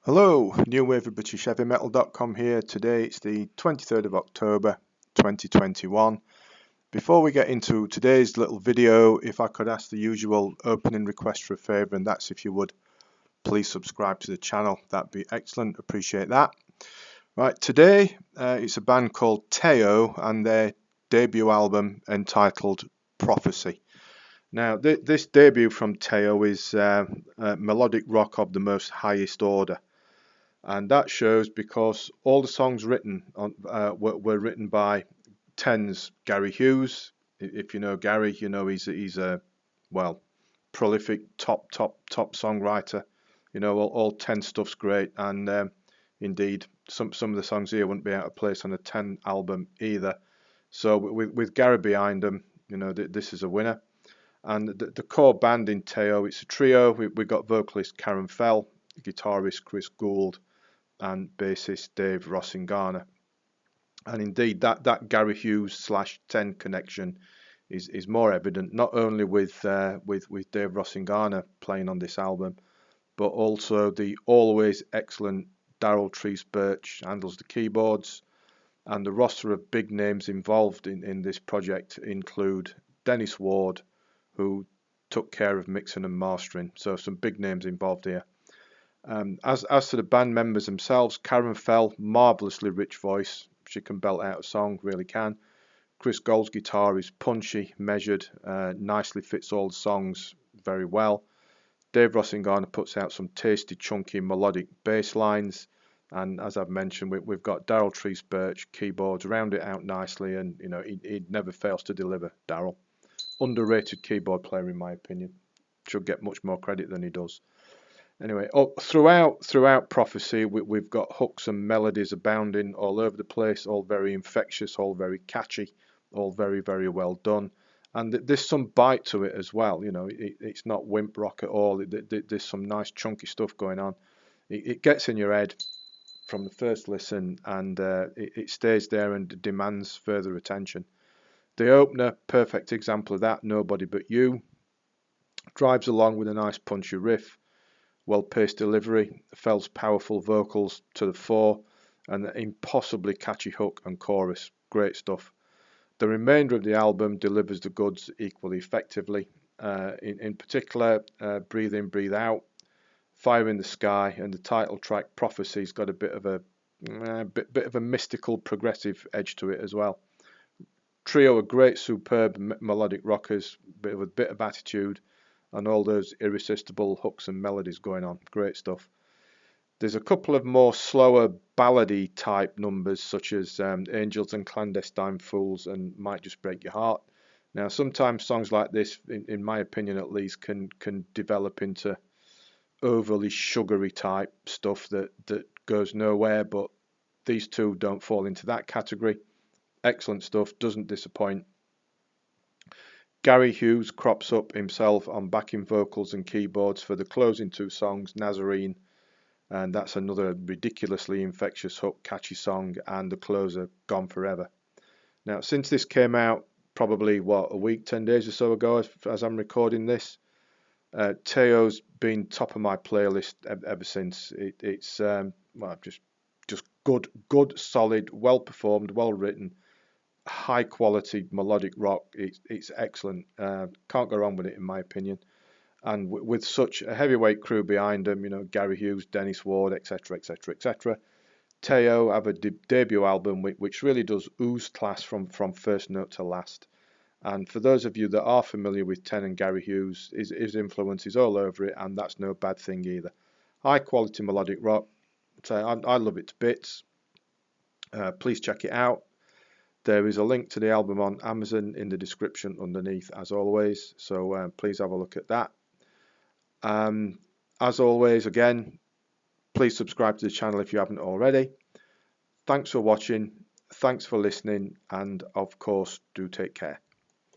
Hello, New Wave of British Heavy Metal.com here. Today it's the 23rd of October 2021. Before we get into today's little video, if I could ask the usual opening request for a favour, and that's if you would please subscribe to the channel. That'd be excellent, appreciate that. Right, today it's a band called Tao and their debut album entitled Prophecy. Now this debut from Tao is melodic rock of the most highest order. And that shows because all the songs written on, were written by Ten's Gary Hughes. If you know Gary, you know he's a well prolific top songwriter. You know all Ten stuff's great, and indeed some of the songs here wouldn't be out of place on a Ten album either. So with Gary behind them, you know this is a winner. And the core band in Tao, it's a trio. We got vocalist Karen Fell, guitarist Chris Gould, and bassist Dave Rossingana. And indeed that Gary Hughes / Ten connection is more evident not only with Dave Rossingana playing on this album, but also the always excellent Daryl Treese Birch handles the keyboards, and the roster of big names involved in this project include Dennis Ward, who took care of mixing and mastering, so some big names involved here. As to the band members themselves, Karen Fell, marvellously rich voice. She can belt out a song, really can. Chris Gould's guitar is punchy, measured, nicely fits all the songs very well. Dave Rossingana puts out some tasty, chunky, melodic bass lines. And as I've mentioned, we've got Daryl Treese Birch, keyboards, round it out nicely, and you know he never fails to deliver, Daryl. Underrated keyboard player in my opinion. Should get much more credit than he does. Anyway, throughout Prophecy, we've got hooks and melodies abounding all over the place, all very infectious, all very catchy, all very, very well done. And there's some bite to it as well. You know, it's not wimp rock at all. There's some nice chunky stuff going on. It gets in your head from the first listen, and it stays there and demands further attention. The opener, perfect example of that, Nobody But You, drives along with a nice punchy riff. Well-paced delivery, Fell's powerful vocals to the fore, and the impossibly catchy hook and chorus. Great stuff. The remainder of the album delivers the goods equally effectively. In particular, Breathe In, Breathe Out, Fire in the Sky, and the title track Prophecy's got a bit of a mystical, progressive edge to it as well. Trio are great, superb melodic rockers, with a bit of attitude, and all those irresistible hooks and melodies going on. Great stuff. There's a couple of more slower ballady type numbers, such as Angels and Clandestine Fools and Might Just Break Your Heart. Now sometimes songs like this, in my opinion at least, can develop into overly sugary type stuff that goes nowhere, but these two don't fall into that category. Excellent stuff, doesn't disappoint. Gary Hughes crops up himself on backing vocals and keyboards for the closing two songs, Nazarene, and that's another ridiculously infectious hook, catchy song, and the closer, Gone Forever. Now, since this came out, probably, a week, 10 days or so ago, as I'm recording this, Tao's been top of my playlist ever since. It's just good, solid, well performed, well written, high quality melodic rock. It's excellent. Can't go wrong with it in my opinion. And with such a heavyweight crew behind them, you know, Gary Hughes, Dennis Ward, etc., Tao have a debut album which really does ooze class from first note to last. And for those of you that are familiar with Ten and Gary Hughes, his influence is all over it, and that's no bad thing either. High quality melodic rock. So I love it to bits. Please check it out. There is a link to the album on Amazon in the description underneath, as always, so please have a look at that. As always, again, please subscribe to the channel if you haven't already. Thanks for watching, thanks for listening, and of course, do take care.